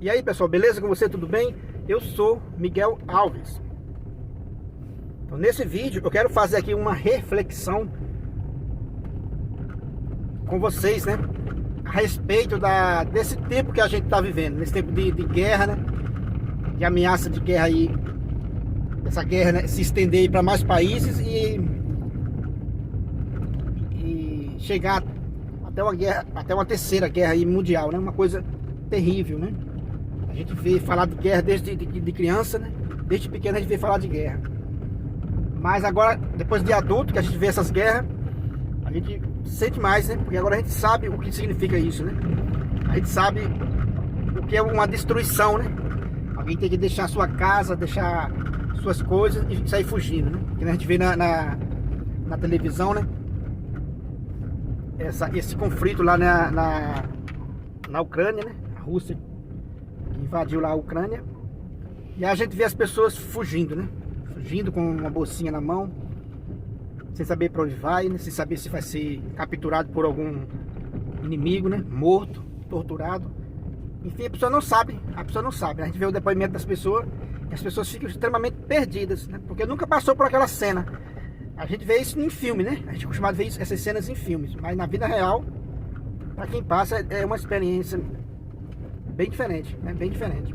E aí pessoal, beleza com você? Tudo bem? Eu sou Miguel Alves. Então, nesse vídeo eu quero fazer aqui uma reflexão com vocês, né? A respeito desse tempo que a gente está vivendo, nesse tempo de guerra, né? De ameaça de guerra aí, essa guerra, né, se estender para mais países e chegar até uma guerra, até uma terceira guerra aí mundial, né? Uma coisa terrível, né? A gente vê falar de guerra desde de criança, né? Desde pequeno a gente vê falar de guerra. Mas agora, depois de adulto, que a gente vê essas guerras, a gente sente mais, né? Porque agora a gente sabe o que significa isso, né? A gente sabe o que é uma destruição, né? Alguém tem que deixar sua casa, deixar suas coisas e sair fugindo, né? Que a gente vê na televisão, né? Esse conflito lá na Ucrânia, né? A Rússia invadiu lá a Ucrânia. E a gente vê as pessoas fugindo, né? Fugindo com uma bolsinha na mão, sem saber para onde vai, né? Sem saber se vai ser capturado por algum inimigo, né? Morto, torturado. Enfim, a pessoa não sabe. A gente vê o depoimento das pessoas e as pessoas ficam extremamente perdidas, né? Porque nunca passou por aquela cena. A gente vê isso em filme, né? A gente é acostumado a ver essas cenas em filmes, mas na vida real, para quem passa, é uma experiência bem diferente, né? Bem diferente.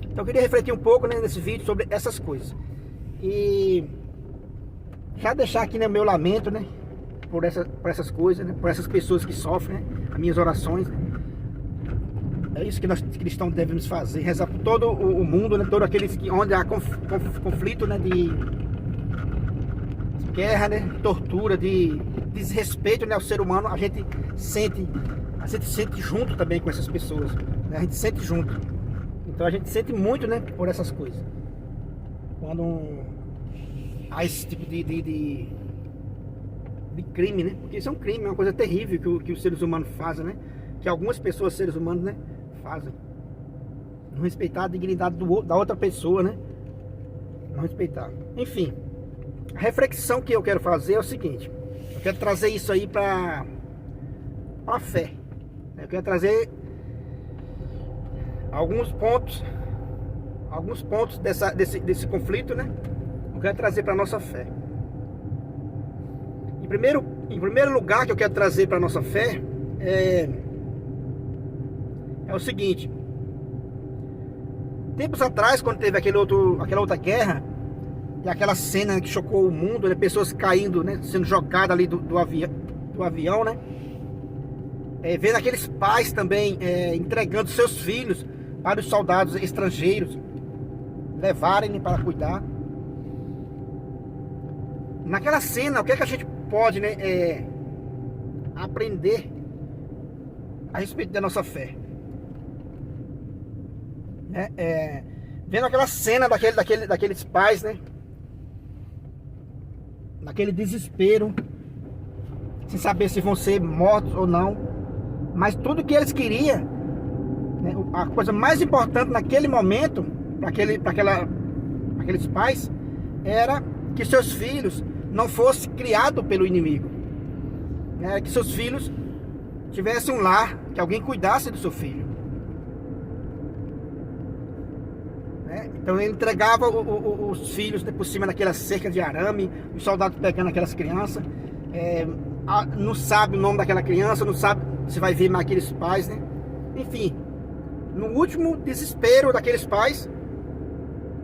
Então eu queria refletir um pouco, né, nesse vídeo sobre essas coisas. E já deixar aqui, né, meu lamento, né, por essas coisas, né, por essas pessoas que sofrem, né, as minhas orações, né. É isso que nós cristãos devemos fazer, rezar por todo o mundo, né, todo aqueles onde há conflito, né, de guerra, né, tortura, de desrespeito, né, ao ser humano. A gente sente junto também com essas pessoas, né, a gente sente junto. Então a gente sente muito, né, por essas coisas. Quando há esse tipo de crime, né? Porque isso é um crime, é uma coisa terrível que os seres humanos fazem, né? Que algumas pessoas, seres humanos, né, fazem. Não respeitar a dignidade da outra pessoa, né? Não respeitar. Enfim, a reflexão que eu quero fazer é o seguinte. Eu quero trazer isso aí para a fé. Eu quero trazer alguns pontos desse conflito, né? Eu quero trazer para nossa fé. Em primeiro lugar que eu quero trazer para nossa fé é o seguinte. Tempos atrás, quando teve aquela outra guerra e aquela cena que chocou o mundo, né? Pessoas caindo, né? Sendo jogadas ali do avião, né? Vendo aqueles pais também entregando seus filhos para os soldados estrangeiros levarem para cuidar. Naquela cena, o que é que a gente pode, né, aprender a respeito da nossa fé? Vendo aquela cena daqueles pais, né, naquele desespero, sem saber se vão ser mortos ou não, mas tudo que eles queriam, né, a coisa mais importante naquele momento para aqueles pais era que seus filhos não fossem criados pelo inimigo, né, que seus filhos tivessem um lar, que alguém cuidasse do seu filho, né? Então ele entregava os filhos, né, por cima daquela cerca de arame, os soldados pegando aquelas crianças, não sabe o nome daquela criança, não sabe se vai ver mais aqueles pais, né? Enfim, no último desespero daqueles pais,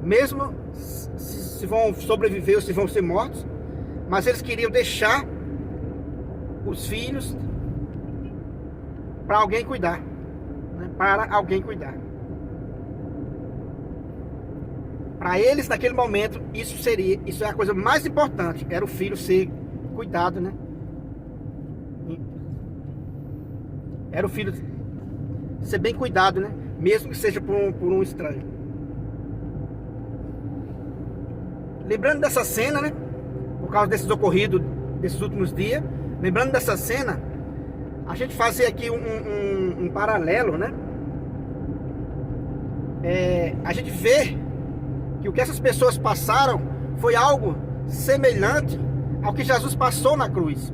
mesmo se vão sobreviver ou se vão ser mortos, mas eles queriam deixar os filhos para alguém cuidar, né? Para alguém cuidar. Para eles, naquele momento, isso é a coisa mais importante, era o filho ser cuidado, né? Era o filho ser bem cuidado, né? Mesmo que seja por um estranho. Lembrando dessa cena, né? Por causa desses ocorridos desses últimos dias, lembrando dessa cena, a gente fazer aqui um paralelo, né? A gente vê que o que essas pessoas passaram foi algo semelhante ao que Jesus passou na cruz,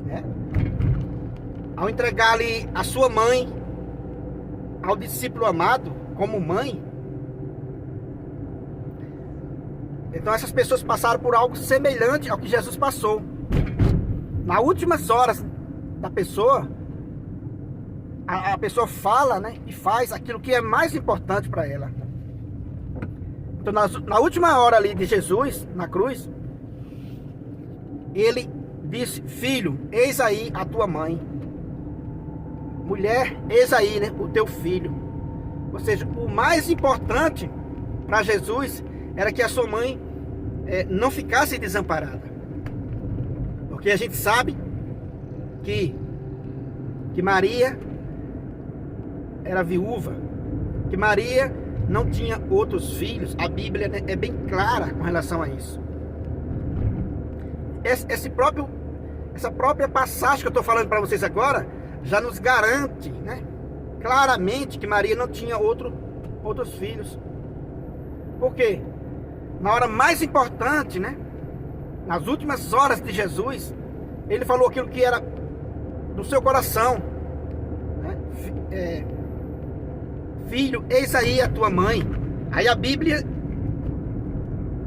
né? Ao entregar ali a sua mãe ao discípulo amado como mãe, então essas pessoas passaram por algo semelhante ao que Jesus passou. Nas últimas horas da pessoa, a pessoa fala, né, e faz aquilo que é mais importante para ela. Então na última hora ali de Jesus, na cruz, ele disse: filho, eis aí a tua mãe. Mulher, eis aí, né, o teu filho. Ou seja, o mais importante para Jesus era que a sua mãe não ficasse desamparada. Porque a gente sabe que Maria era viúva, que Maria não tinha outros filhos. A Bíblia é bem clara com relação a isso. Essa própria passagem que eu estou falando para vocês agora já nos garante, né, claramente que Maria não tinha outros filhos. Por quê? Na hora mais importante, né, nas últimas horas de Jesus, ele falou aquilo que era do seu coração, né? Filho, eis aí a tua mãe. Aí a Bíblia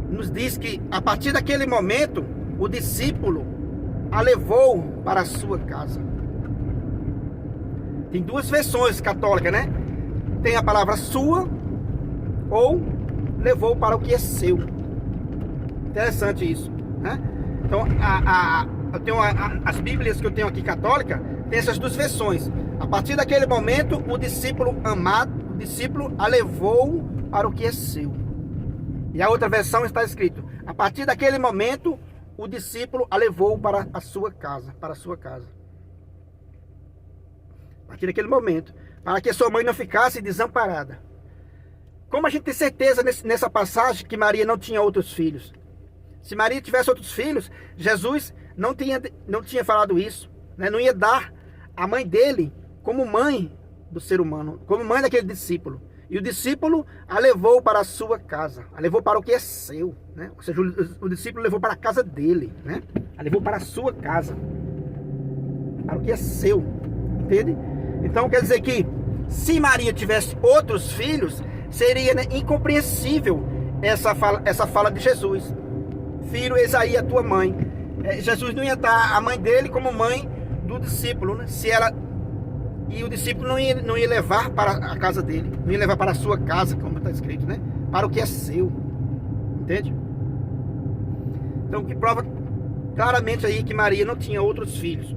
nos diz que a partir daquele momento o discípulo a levou para a sua casa. Tem duas versões católicas, né? Tem a palavra sua ou levou para o que é seu. Interessante isso, né? Então eu tenho as Bíblias que eu tenho aqui católica, tem essas duas versões. A partir daquele momento o discípulo amado, o discípulo a levou para o que é seu. E a outra versão está escrito: a partir daquele momento o discípulo a levou para a sua casa, para a sua casa. A partir daquele momento, para que a sua mãe não ficasse desamparada. Como a gente tem certeza nessa passagem que Maria não tinha outros filhos? Se Maria tivesse outros filhos, Jesus não tinha falado isso, né? Não ia dar a mãe dele como mãe do ser humano, como mãe daquele discípulo. E o discípulo a levou para a sua casa, a levou para o que é seu, né? Ou seja, o discípulo levou para a casa dele, né? A levou para a sua casa, para o que é seu, entende? Então quer dizer que se Maria tivesse outros filhos, seria, né, incompreensível essa fala de Jesus. Filho, eis aí a tua mãe. Jesus não ia dar a mãe dele como mãe do discípulo, né? E o discípulo não ia levar para a casa dele, não ia levar para a sua casa, como está escrito, né? Para o que é seu, entende? Então, que prova claramente aí que Maria não tinha outros filhos.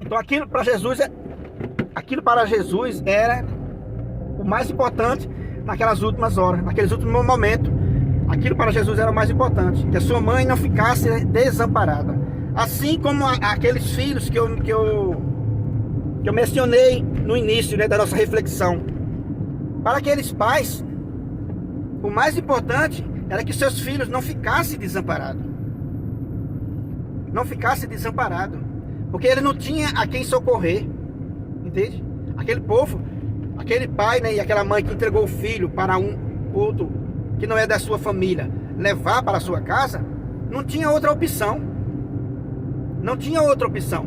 Então aquilo para Jesus era o mais importante naquelas últimas horas, naqueles últimos momentos. Aquilo para Jesus era o mais importante, que a sua mãe não ficasse, né, desamparada. Assim como aqueles filhos que eu mencionei no início, né, da nossa reflexão. Para aqueles pais, o mais importante era que seus filhos não ficassem desamparados. Não ficasse desamparado, porque ele não tinha a quem socorrer, entende? Aquele povo, aquele pai, né, e aquela mãe que entregou o filho para um outro que não é da sua família, levar para a sua casa, não tinha outra opção. Não tinha outra opção.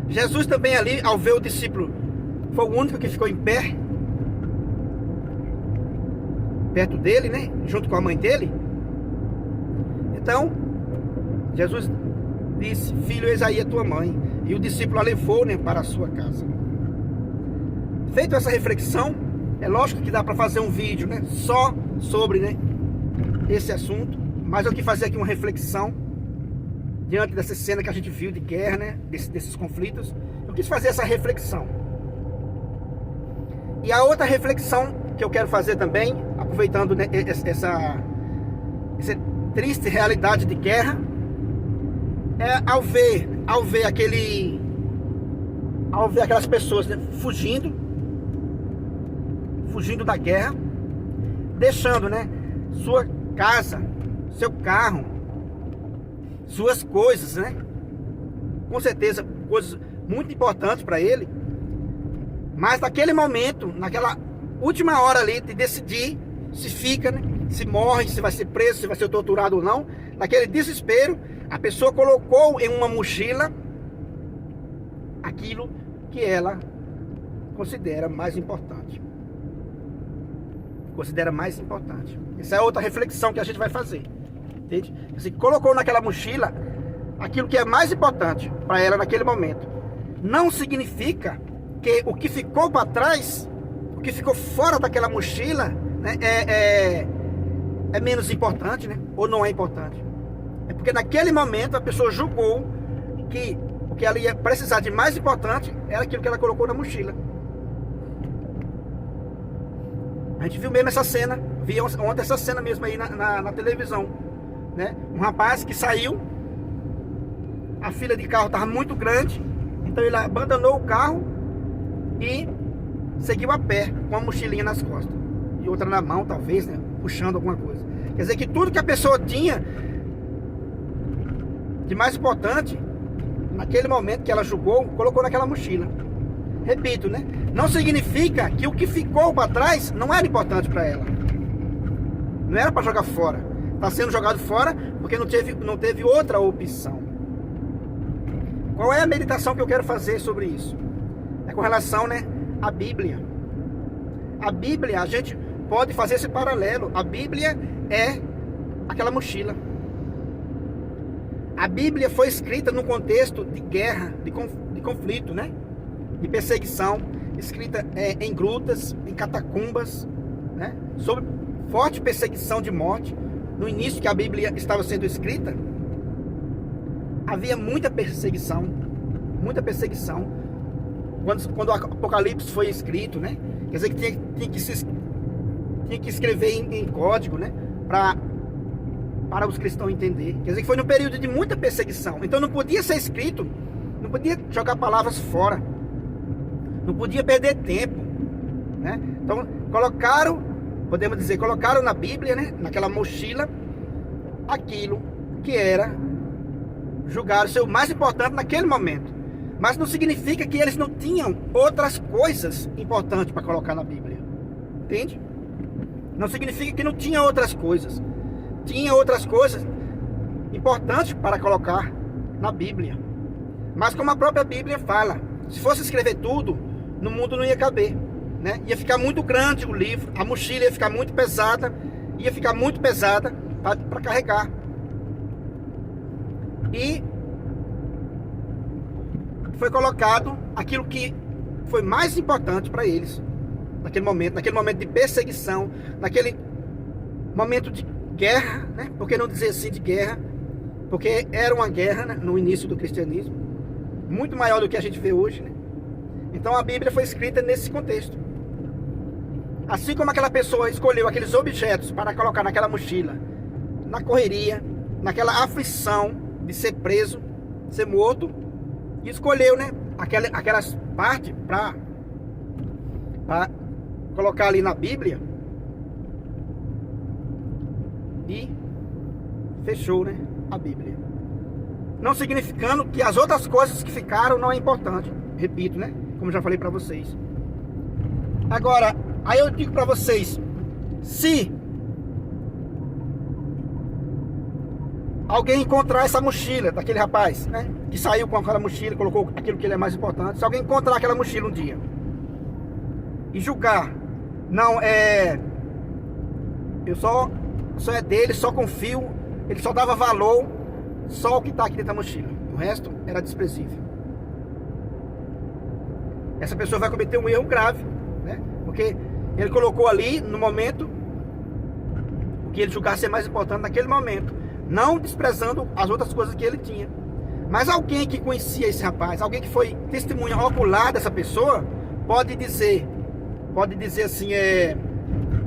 Jesus também ali, ao ver o discípulo, foi o único que ficou em pé, perto dele, né, junto com a mãe dele. Então Jesus disse: filho, eis aí a tua mãe. E o discípulo a levou, né, para a sua casa. Feito essa reflexão, é lógico que dá para fazer um vídeo, né, só sobre, né, esse assunto, mas eu quis fazer aqui uma reflexão diante dessa cena que a gente viu de guerra, né, desses conflitos. Eu quis fazer essa reflexão. E a outra reflexão que eu quero fazer também, aproveitando, né, essa triste realidade de guerra, é ao ver aquelas pessoas, né, fugindo da guerra, deixando, né, sua casa, seu carro, suas coisas, né, com certeza coisas muito importantes para ele, mas naquele momento, naquela última hora ali de decidir se fica, né, se morre, se vai ser preso, se vai ser torturado ou não, naquele desespero, a pessoa colocou em uma mochila aquilo que ela considera mais importante. Considera mais importante. Essa é outra reflexão que a gente vai fazer. Entende? Você colocou naquela mochila aquilo que é mais importante para ela naquele momento. Não significa que o que ficou para trás, o que ficou fora daquela mochila, né, é menos importante, né? Ou não é importante. É porque naquele momento a pessoa julgou que o que ela ia precisar de mais importante era aquilo que ela colocou na mochila. A gente viu mesmo essa cena, vi ontem essa cena mesmo aí na televisão, né? Um rapaz que saiu, a fila de carro estava muito grande, então ele abandonou o carro e seguiu a pé, com a mochilinha nas costas e outra na mão, talvez, né? Puxando alguma coisa. Quer dizer que tudo que a pessoa tinha de mais importante, naquele momento que ela julgou, colocou naquela mochila. Repito, né? Não significa que o que ficou para trás não era importante para ela. Não era para jogar fora. Está sendo jogado fora porque não teve outra opção. Qual é a meditação que eu quero fazer sobre isso? É com relação, né, à Bíblia. A Bíblia, a gente pode fazer esse paralelo. A Bíblia é aquela mochila. A Bíblia foi escrita num contexto de guerra, de conflito, né? De perseguição, escrita em grutas, em catacumbas, né? Sob forte perseguição de morte. No início que a Bíblia estava sendo escrita, havia muita perseguição, muita perseguição. Quando o Apocalipse foi escrito, né? Quer dizer que tinha que escrever em código, né? Para os cristãos entender. Quer dizer que foi num período de muita perseguição. Então não podia ser escrito, não podia jogar palavras fora, não podia perder tempo, né? Então colocaram, podemos dizer, colocaram na Bíblia, né, naquela mochila, aquilo que era, julgaram ser o mais importante naquele momento. Mas não significa que eles não tinham outras coisas importantes para colocar na Bíblia. Entende? Não significa que não tinha outras coisas. Tinha outras coisas importantes para colocar na Bíblia. Mas como a própria Bíblia fala, se fosse escrever tudo, no mundo não ia caber, né? Ia ficar muito grande o livro, a mochila ia ficar muito pesada, para carregar. E foi colocado aquilo que foi mais importante para eles naquele momento de perseguição, naquele momento de guerra, né? Por que não dizer assim de guerra? Porque era uma guerra, né, no início do cristianismo, muito maior do que a gente vê hoje, né? Então a Bíblia foi escrita nesse contexto. Assim como aquela pessoa escolheu aqueles objetos para colocar naquela mochila, na correria, naquela aflição de ser preso, ser morto, e escolheu, né, aquelas partes para colocar ali na Bíblia, e fechou, né, a Bíblia. Não significando que as outras coisas que ficaram não é importante. Repito, né, como já falei para vocês. Agora, aí eu digo para vocês, se alguém encontrar essa mochila daquele rapaz, né, que saiu com aquela mochila, colocou aquilo que ele é mais importante, se alguém encontrar aquela mochila um dia e julgar, não, só é dele, só confio, ele só dava valor só o que está aqui dentro da mochila, o resto era desprezível. Essa pessoa vai cometer um erro grave, né? Porque ele colocou ali no momento o que ele julgar ser mais importante naquele momento, não desprezando as outras coisas que ele tinha. Mas alguém que conhecia esse rapaz, alguém que foi testemunha ocular dessa pessoa, pode dizer assim,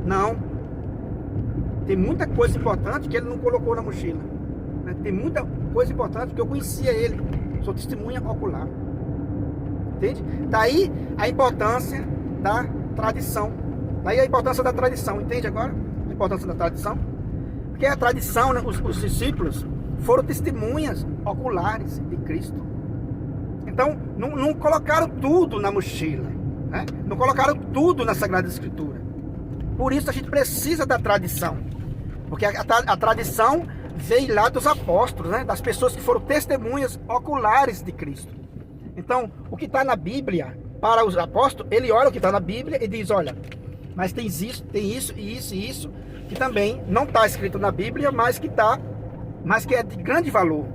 não, tem muita coisa importante que ele não colocou na mochila, né? Tem muita coisa importante que eu conhecia ele, sou testemunha ocular. Entende? Daí a importância da tradição. Daí a importância da tradição. Entende agora? A importância da tradição. Porque a tradição, né, os discípulos foram testemunhas oculares de Cristo. Então, não colocaram tudo na mochila, né? Não colocaram tudo na Sagrada Escritura. Por isso a gente precisa da tradição. Porque a tradição veio lá dos apóstolos, né? Das pessoas que foram testemunhas oculares de Cristo. Então, o que está na Bíblia, para os apóstolos, ele olha o que está na Bíblia e diz, olha, mas tem isso e isso, que também não está escrito na Bíblia, mas que é de grande valor,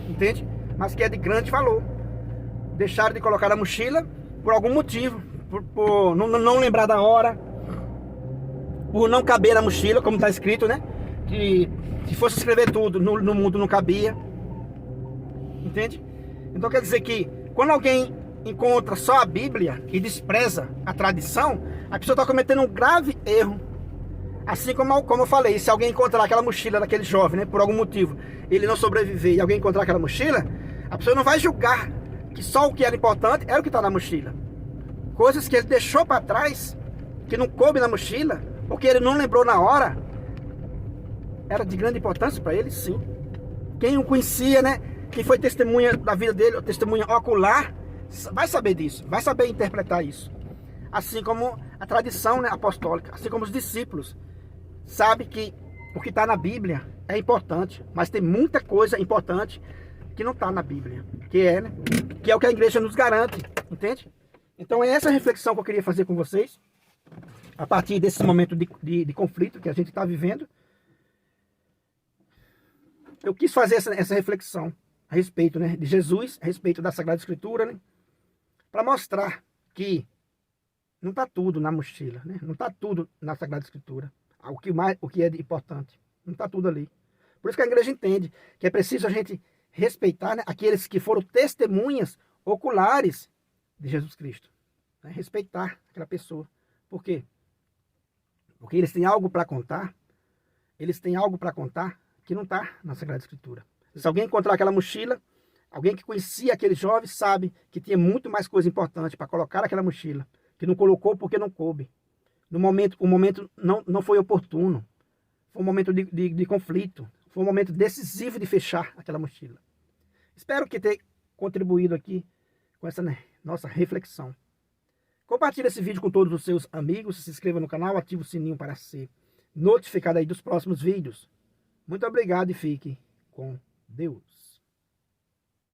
entende? Mas que é de grande valor. Deixaram de colocar na mochila por algum motivo, por não lembrar da hora, por não caber na mochila, como está escrito, né? Que se fosse escrever tudo, no mundo não cabia, entende? Então quer dizer que quando alguém encontra só a Bíblia e despreza a tradição, a pessoa está cometendo um grave erro. Assim como eu falei, se alguém encontrar aquela mochila daquele jovem, né, por algum motivo, ele não sobreviver e alguém encontrar aquela mochila, a pessoa não vai julgar que só o que era importante era o que está na mochila. Coisas que ele deixou para trás, que não coube na mochila, porque ele não lembrou na hora, era de grande importância para ele, sim. Quem o conhecia, né, quem foi testemunha da vida dele, testemunha ocular, vai saber disso, vai saber interpretar isso. Assim como a tradição, né, apostólica, assim como os discípulos, sabe que o que está na Bíblia é importante, mas tem muita coisa importante que não está na Bíblia, que é o que a igreja nos garante, entende? Então é essa reflexão que eu queria fazer com vocês, a partir desse momento de conflito que a gente está vivendo. Eu quis fazer essa reflexão a respeito, né, de Jesus, a respeito da Sagrada Escritura, né, para mostrar que não está tudo na mochila, né? Não está tudo na Sagrada Escritura. O que é importante. Não está tudo ali. Por isso que a igreja entende que é preciso a gente respeitar, né, aqueles que foram testemunhas oculares de Jesus Cristo. Né? Respeitar aquela pessoa. Por quê? Porque eles têm algo para contar. Eles têm algo para contar que não está na Sagrada Escritura. Se alguém encontrar aquela mochila, alguém que conhecia aquele jovem sabe que tinha muito mais coisa importante para colocar naquela mochila, que não colocou porque não coube. O momento não foi oportuno. Foi um momento de conflito. Foi um momento decisivo de fechar aquela mochila. Espero que tenha contribuído aqui com essa, né, nossa reflexão. Compartilhe esse vídeo com todos os seus amigos. Se inscreva no canal, ative o sininho para ser notificado aí dos próximos vídeos. Muito obrigado e fique com Deus.